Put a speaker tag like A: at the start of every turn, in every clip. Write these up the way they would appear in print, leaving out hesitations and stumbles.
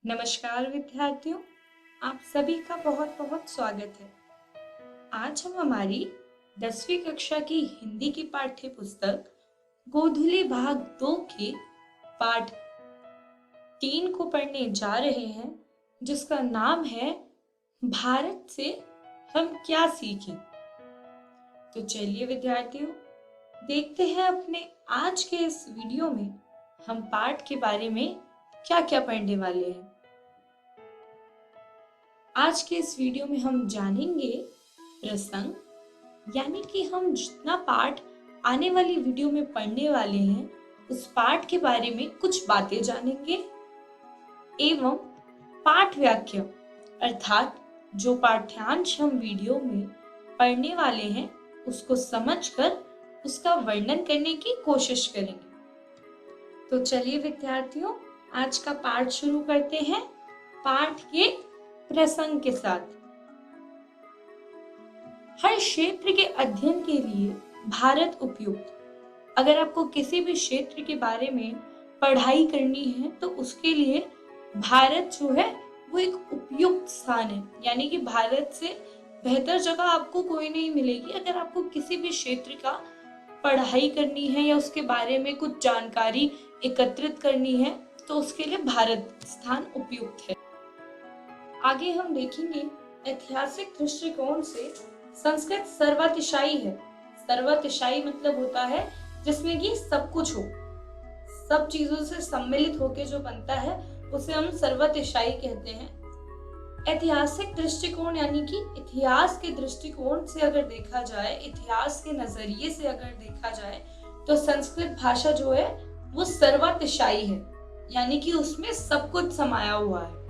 A: नमस्कार विद्यार्थियों, आप सभी का बहुत बहुत स्वागत है। आज हम हमारी 10वीं कक्षा की हिंदी की पाठ्य पुस्तक गोधुली भाग 2 के पाठ 3 को पढ़ने जा रहे हैं, जिसका नाम है भारत से हम क्या सीखें। तो चलिए विद्यार्थियों, देखते हैं अपने आज के इस वीडियो में हम पाठ के बारे में क्या क्या पढ़ने वाले हैं। आज के इस वीडियो में हम जानेंगे प्रसंग, यानी कि हम जितना पाठ आने वाली वीडियो में पढ़ने वाले हैं उस पाठ के बारे में कुछ बातें जानेंगे एवं पाठ व्याख्या अर्थात जो पाठ्यांश हम वीडियो में पढ़ने वाले हैं उसको समझकर उसका वर्णन करने की कोशिश करेंगे। तो चलिए विद्यार्थियों, आज का पाठ शुरू करते हैं पाठ के प्रसंग के साथ। हर क्षेत्र के अध्ययन के लिए भारत उपयुक्त। अगर आपको किसी भी क्षेत्र के बारे में पढ़ाई करनी है तो उसके लिए भारत जो है वो एक उपयुक्त स्थान है, यानी कि भारत से बेहतर जगह आपको कोई नहीं मिलेगी। अगर आपको किसी भी क्षेत्र का पढ़ाई करनी है या उसके बारे में कुछ जानकारी एकत्रित करनी है तो उसके लिए भारत स्थान उपयुक्त है। आगे हम देखेंगे ऐतिहासिक दृष्टिकोण से संस्कृत सर्वतिशायी है। सर्वतिशायी मतलब होता है जिसमें कि सब कुछ हो, सब चीजों से सम्मिलित होकर जो बनता है उसे हम सर्वतिशायी कहते हैं। ऐतिहासिक दृष्टिकोण यानी कि इतिहास के दृष्टिकोण से अगर देखा जाए, इतिहास के नजरिए से अगर देखा जाए तो संस्कृत भाषा जो है वो सर्वतिशायी है, यानी कि उसमें सब कुछ समाया हुआ है।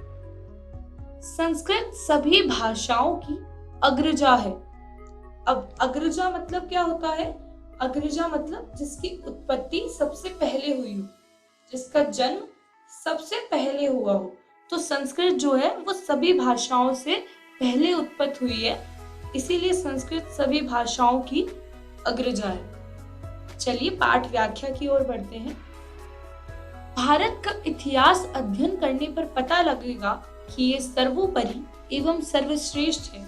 A: संस्कृत सभी भाषाओं की अग्रजा है। अब अग्रजा मतलब क्या होता है? अग्रजा मतलब जिसकी उत्पत्ति सबसे पहले हुई हो, जिसका जन्म सबसे पहले हुआ हो। तो संस्कृत जो है वो सभी भाषाओं से पहले उत्पत्त हुई है, इसीलिए संस्कृत सभी भाषाओं की अग्रजा है। चलिए पाठ व्याख्या की ओर बढ़ते हैं। भारत का इतिहास अध्ययन करने पर पता लगेगा कि ये सर्वोपरि एवं सर्वश्रेष्ठ है।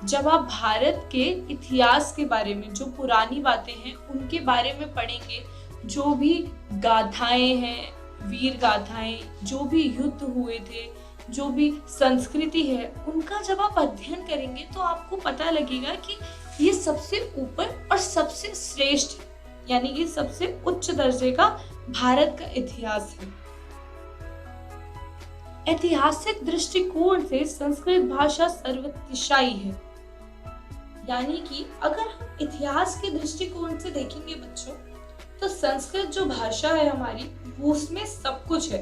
A: जब आप भारत के इतिहास के बारे में, जो पुरानी बातें हैं उनके बारे में पढ़ेंगे, जो भी गाथाएं हैं, वीर गाथाएं, जो भी युद्ध हुए थे, जो भी संस्कृति है, उनका जब आप अध्ययन करेंगे तो आपको पता लगेगा कि ये सबसे ऊपर और सबसे श्रेष्ठ है, यानी कि सबसे उच्च दर्जे का भारत का इतिहास है। ऐतिहासिक दृष्टिकोण से संस्कृत भाषा सर्वतिशायी है, यानी कि अगर हम इतिहास के दृष्टिकोण से देखेंगे बच्चों, तो संस्कृत जो भाषा है हमारी वो उसमें सब कुछ है।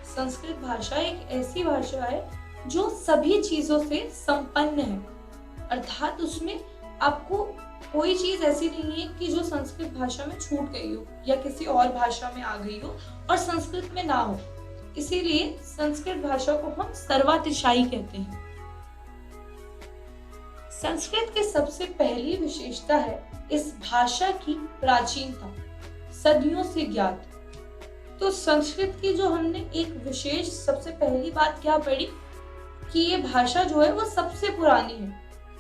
A: संस्कृत भाषा एक ऐसी भाषा है जो सभी चीजों से संपन्न है, अर्थात उसमें आपको कोई चीज ऐसी नहीं है कि जो संस्कृत भाषा में छूट गई हो या किसी और भाषा में आ गई हो और संस्कृत में ना हो। इसीलिए संस्कृत भाषा को हम सर्वतिशायी कहते हैं। संस्कृत की सबसे पहली विशेषता है इस भाषा की प्राचीनता, सदियों से ज्ञात। तो संस्कृत की जो हमने एक विशेष सबसे पहली बात क्या पढ़ी कि ये भाषा जो है वो सबसे पुरानी है,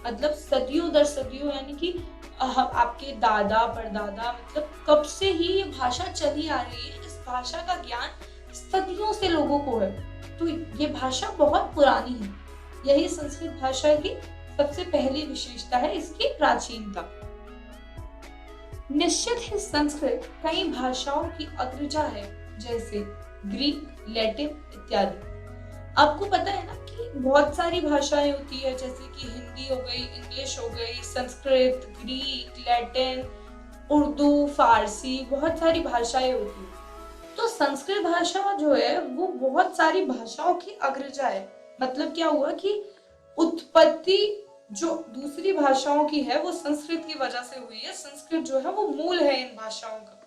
A: मतलब सदियों दर सदियों, यानी कि आपके दादा परदादा मतलब कब से ही ये भाषा चली आ रही है। इस भाषा का ज्ञान सदियों से लोगों को है, तो ये भाषा बहुत पुरानी है। यही संस्कृत भाषा की सबसे पहली विशेषता है, इसकी प्राचीनता। निश्चित ही संस्कृत कई भाषाओं की अग्रजा है, जैसे ग्रीक, लैटिन इत्यादि। आपको पता है ना कि बहुत सारी भाषाएं होती है, जैसे कि हिंदी हो गई, इंग्लिश हो गई, संस्कृत, ग्रीक, लैटिन, उर्दू, फारसी, बहुत सारी भाषाएं होती है। तो संस्कृत भाषा जो है वो बहुत सारी भाषाओं की अग्रजा है। मतलब क्या हुआ कि उत्पत्ति जो दूसरी भाषाओं की है वो संस्कृत की वजह से हुई है। संस्कृत जो है वो मूल है इन भाषाओं का,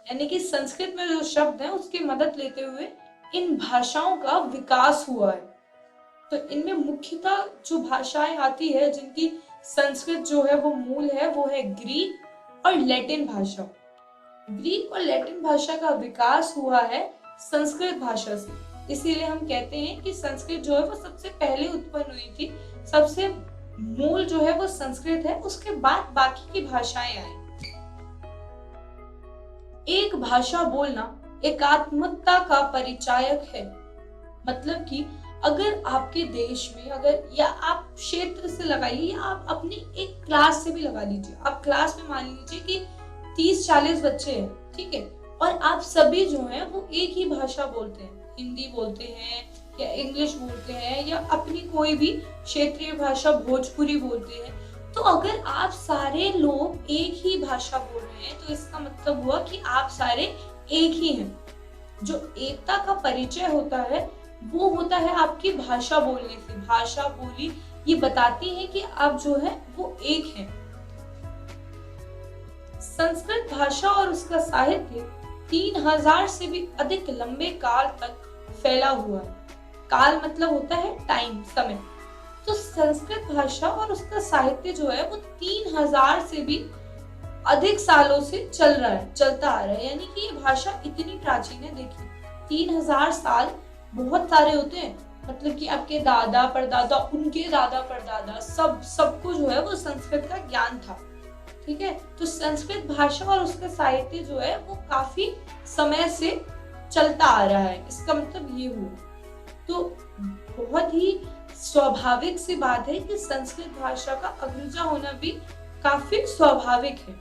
A: यानी कि संस्कृत में जो शब्द है उसकी मदद लेते हुए इन भाषाओं का विकास हुआ है। तो इनमें मुख्यतः जो भाषाएं आती है जिनकी संस्कृत जो है वो मूल है, वो है ग्रीक और लैटिन भाषा। ग्रीक और लैटिन भाषा का विकास हुआ है संस्कृत भाषा से। इसीलिए हम कहते हैं कि संस्कृत जो है वो सबसे पहले उत्पन्न हुई थी, सबसे मूल जो है वो संस्कृत है, उसके बाद बाकी की भाषाएं आई। एक भाषा बोलना एकात्मकता का परिचायक है। मतलब कि अगर आपके देश में, अगर या आप क्षेत्र से लगाइए या आप अपनी एक क्लास से भी लगा लीजिए, आप क्लास में मान लीजिए कि 30-40 बच्चे हैं, ठीक है, और आप सभी जो हैं वो एक ही भाषा बोलते हैं, हिंदी बोलते हैं या इंग्लिश बोलते हैं या अपनी कोई भी क्षेत्रीय भाषा भोजपुरी बोलते हैं, तो अगर आप सारे लोग एक ही भाषा बोल रहे हैं तो इसका मतलब हुआ कि आप सारे एक ही हैं। जो एकता का परिचय होता है वो होता है आपकी भाषा बोलने से। भाषा बोली ये बताती है कि आप जो है वो एक हैं। संस्कृत भाषा और उसका साहित्य 3000 से भी अधिक लंबे काल तक फैला हुआ है। काल मतलब होता है टाइम, समय। तो संस्कृत भाषा और उसका साहित्य जो है वो 3000 से भी अधिक सालों से चलता आ रहा है। यानी कि ये भाषा इतनी प्राचीन है। देखिए 3000 साल बहुत सारे होते हैं, मतलब कि आपके दादा परदादा, उनके दादा परदादा, सबको जो है वो संस्कृत का ज्ञान था, ठीक है। तो संस्कृत भाषा और उसका साहित्य जो है वो काफी समय से चलता आ रहा है, इसका मतलब ये हुआ। तो बहुत ही स्वाभाविक सी बात है कि संस्कृत भाषा का अग्रजा होना भी काफी स्वाभाविक है,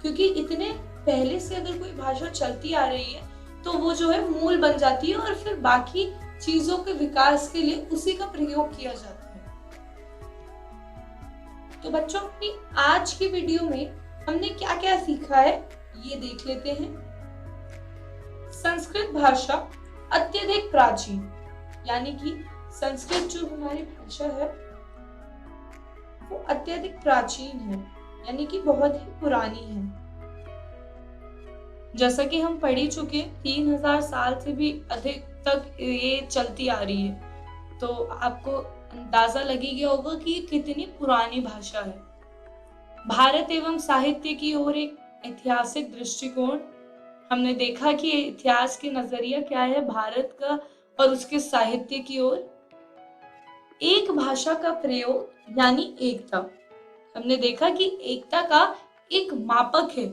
A: क्योंकि इतने पहले से अगर कोई भाषा चलती आ रही है तो वो जो है मूल बन जाती है और फिर बाकी चीजों के विकास के लिए उसी का प्रयोग किया जाता है। तो बच्चों, अपनी आज की वीडियो में हमने क्या क्या सीखा है ये देख लेते हैं। संस्कृत भाषा अत्यधिक प्राचीन, यानी कि संस्कृत जो हमारी भाषा है वो अत्यधिक प्राचीन है, यानी कि बहुत ही पुरानी है। जैसा कि हम पढ़ ही चुके, 3000 साल से भी अधिक तक ये चलती आ रही है, तो आपको अंदाजा लगी गया होगा कि ये कितनी पुरानी भाषा है। भारत एवं साहित्य की ओर एक ऐतिहासिक दृष्टिकोण, हमने देखा कि इतिहास के नजरिया क्या है भारत का और उसके साहित्य की ओर। एक भाषा का प्रयोग यानी एकता, हमने देखा कि एकता का एक मापक है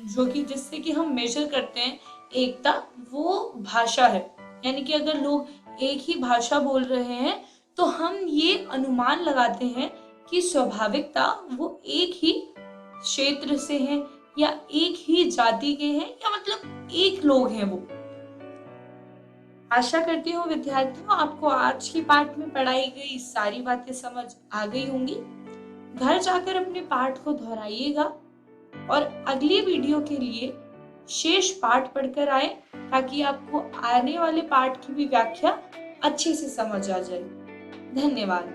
A: जो कि जिससे कि हम मेजर करते हैं एकता, वो भाषा है। यानी कि अगर लोग एक ही भाषा बोल रहे हैं तो हम ये अनुमान लगाते हैं कि स्वाभाविकता वो एक ही क्षेत्र से हैं या एक ही जाति के हैं या मतलब एक लोग हैं। वो आशा करती हूँ विद्यार्थियों आपको आज के पाठ में पढ़ाई गई सारी बातें समझ आ गई होंगी। घर जाकर अपने पाठ को दोहराइएगा और अगली वीडियो के लिए शेष पाठ पढ़कर आए ताकि आपको आने वाले पाठ की भी व्याख्या अच्छे से समझ आ जाए। धन्यवाद।